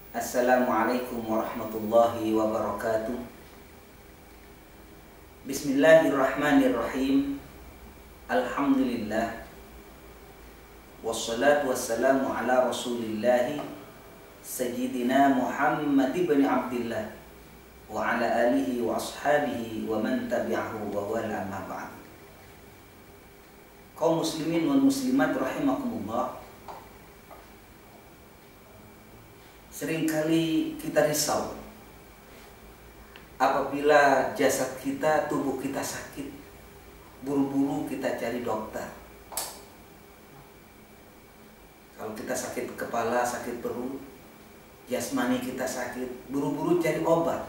Assalamualaikum warahmatullahi wabarakatuh. Bismillahirrahmanirrahim. Alhamdulillah. Wassalatu wassalamu ala rasulillahi Sayyidina Muhammad ibn Abdillah wa ala alihi wa ashabihi wa man tabi'ahu wa wala amma ba'd. Kaum muslimin wal muslimat rahimakumullah. Seringkali kita risau apabila jasad kita, tubuh kita sakit, buru-buru kita cari dokter. Kalau kita sakit kepala, sakit perut, jasmani kita sakit, buru-buru cari obat.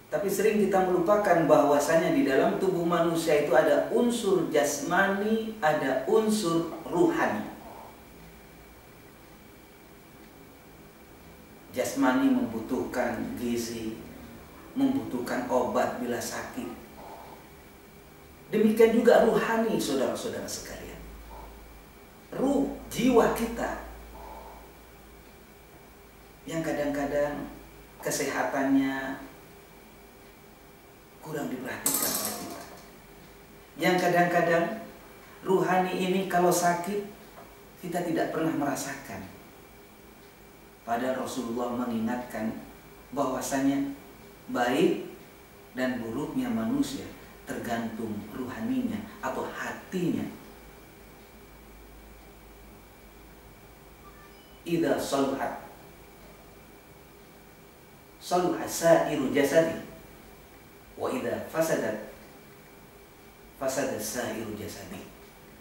Tapi sering kita melupakan bahwasanya di dalam tubuh manusia itu ada unsur jasmani, ada unsur ruhani. Jasmani membutuhkan gizi, membutuhkan obat bila sakit. Demikian juga ruhani, saudara-saudara sekalian. Ruh, jiwa kita yang kadang-kadang kesehatannya kurang diperhatikan oleh kita. Yang kadang-kadang ruhani ini kalau sakit kita tidak pernah merasakan. Padahal Rasulullah mengingatkan bahwasanya baik dan buruknya manusia tergantung ruhaninya atau hatinya. Idza saluhat saluha sa'iru jasadi wa idza fasadat fasada sa'iru jasadi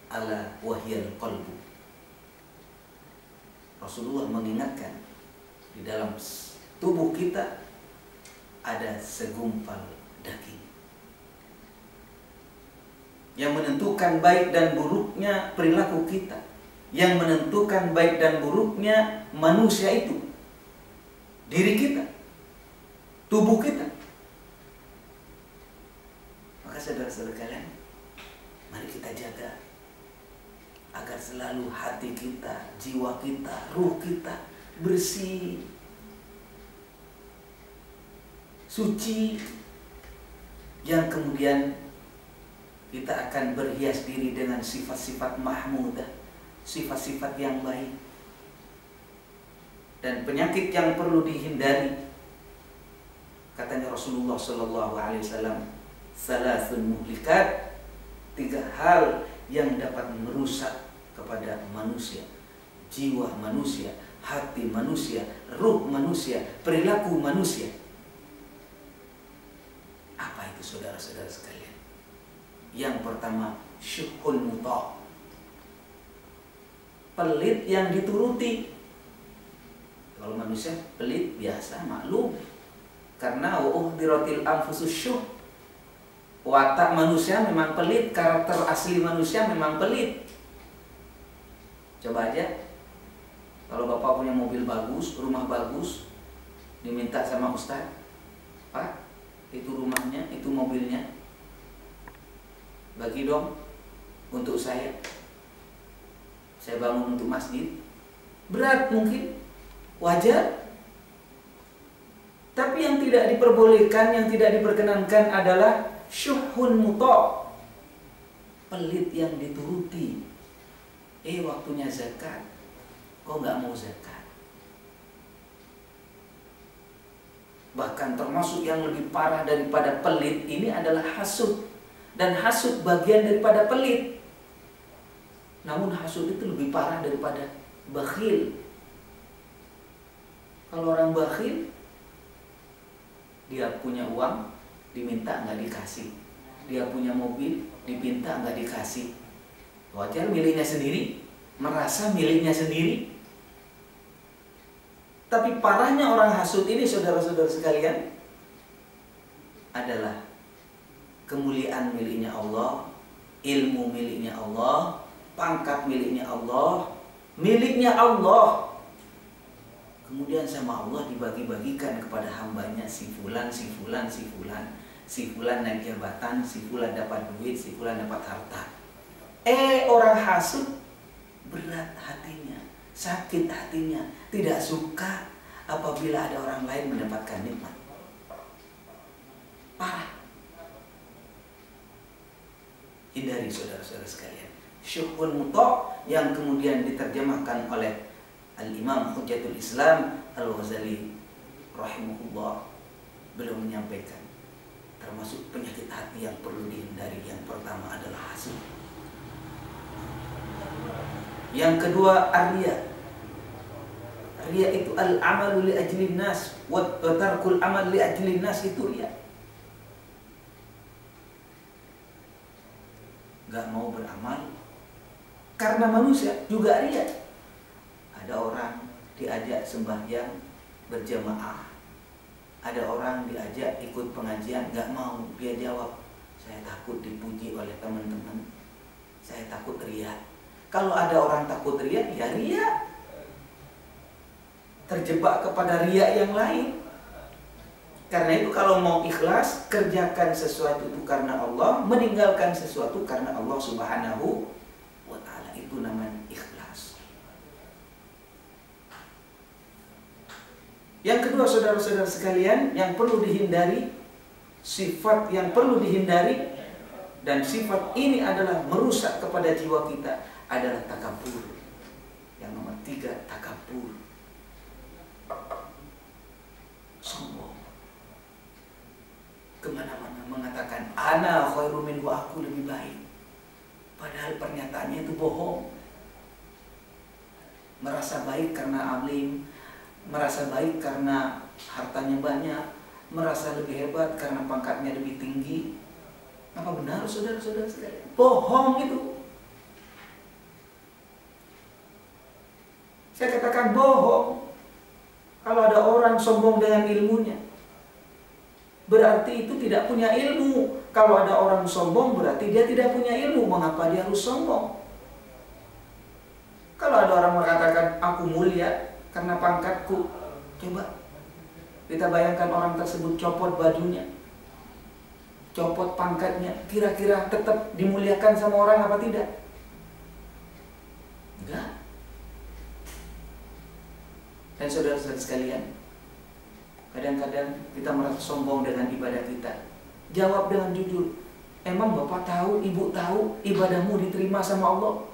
ala wahyal qalbu. Rasulullah mengingatkan di dalam tubuh kita ada segumpal daging yang menentukan baik dan buruknya perilaku kita, yang menentukan baik dan buruknya manusia itu, diri kita, tubuh kita. Maka saudara-saudara kalian, mari kita jaga agar selalu hati kita, jiwa kita, ruh kita bersih, suci, yang kemudian kita akan berhias diri dengan sifat-sifat mahmudah, sifat-sifat yang baik. Dan penyakit yang perlu dihindari, katanya Rasulullah SAW, salasun muhlikat, 3 hal yang dapat merusak kepada manusia, jiwa manusia, hati manusia, ruh manusia, perilaku manusia. Apa itu saudara-saudara sekalian? Yang pertama, syuhul muta', pelit yang dituruti. Kalau manusia pelit biasa, maklum, karena uhdiratil anfusus syuh. Watak manusia memang pelit, karakter asli manusia memang pelit. Coba aja, kalau bapak punya mobil bagus, rumah bagus, diminta sama ustaz, Pak, itu rumahnya, itu mobilnya, bagi dong untuk saya bangun untuk masjid. Berat mungkin, wajar. Tapi yang tidak diperbolehkan, yang tidak diperkenankan adalah syuhun muta', pelit yang dituruti. Waktunya zakat, kok nggak mau zakat? Bahkan termasuk yang lebih parah daripada pelit ini adalah hasud. Dan hasud bagian daripada pelit. Namun hasud itu lebih parah daripada bakhil. Kalau orang bakhil, dia punya uang, diminta nggak dikasih. Dia punya mobil, diminta nggak dikasih. Wajar miliknya sendiri, merasa miliknya sendiri. Tapi parahnya orang hasud ini, saudara-saudara sekalian, adalah kemuliaan miliknya Allah, ilmu miliknya Allah, pangkat miliknya Allah, miliknya Allah. Kemudian sama Allah dibagi-bagikan kepada hambanya, si fulan, si fulan, si fulan. Si fulan naik jabatan, si fulan dapat duit, si fulan dapat harta. Orang hasud berat hatinya, sakit hatinya, tidak suka apabila ada orang lain mendapatkan nikmat. Parah. Hindari saudara-saudara sekalian. Syuhun muto' yang kemudian diterjemahkan oleh Al-Imam Hujjatul Islam Al-Ghazali rahimahullah, beliau menyampaikan termasuk penyakit hati yang perlu dihindari. Yang pertama adalah hasad. Yang kedua ar-riya. Riya itu al-amalu li ajlin nas wa tarkul amal li ajlin nas, itu riya. Gak mau beramal karena manusia, juga riya. Ada orang diajak sembahyang berjamaah, ada orang diajak ikut pengajian, gak mau. Dia jawab, saya takut dipuji oleh teman-teman, saya takut riya. Kalau ada orang takut riya, ya riya. Terjebak kepada riya yang lain. Karena itu kalau mau ikhlas, kerjakan sesuatu itu karena Allah, meninggalkan sesuatu karena Allah Subhanahu wa ta'ala. Itu namanya ikhlas. Yang kedua saudara-saudara sekalian, yang perlu dihindari, sifat yang perlu dihindari, dan sifat ini adalah merusak kepada jiwa kita, adalah takabur. Yang nomor 3, takabur. Sombong. Kemana-mana mengatakan ana khairu minhu, aku lebih baik. Padahal pernyataannya itu bohong. Merasa baik karena alim, merasa baik karena hartanya banyak, merasa lebih hebat karena pangkatnya lebih tinggi. Apa benar saudara-saudara sekalian? Bohong itu. Saya katakan bohong. Kalau ada orang sombong dengan ilmunya, berarti itu tidak punya ilmu. Kalau ada orang sombong, berarti dia tidak punya ilmu. Mengapa dia harus sombong? Kalau ada orang mengatakan aku mulia karena pangkatku, coba kita bayangkan orang tersebut copot bajunya, copot pangkatnya, kira-kira tetap dimuliakan sama orang apa tidak? Enggak. Dan saudara-saudara sekalian, kadang-kadang kita merasa sombong dengan ibadah kita. Jawab dengan jujur. Emang Bapak tahu, Ibu tahu ibadahmu diterima sama Allah?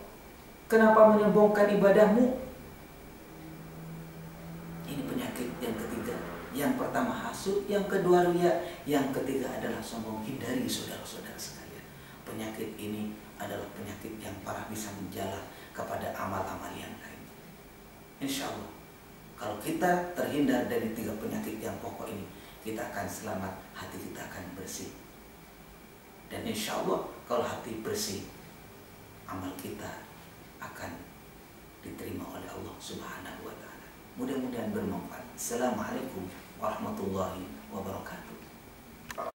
Kenapa menyombongkan ibadahmu? Ini penyakit yang ketiga. Yang pertama hasud, yang kedua riya, yang ketiga adalah sombong. Hindari saudara-saudara sekalian. Penyakit ini adalah penyakit yang parah, bisa menjalar kepada amal-amal yang lain. Insya Allah, kalau kita terhindar dari 3 penyakit yang pokok ini, kita akan selamat, hati kita akan bersih. Dan insya Allah kalau hati bersih, amal kita akan diterima oleh Allah Subhanahu wa ta'ala. Mudah-mudahan bermanfaat. Assalamualaikum warahmatullahi wabarakatuh.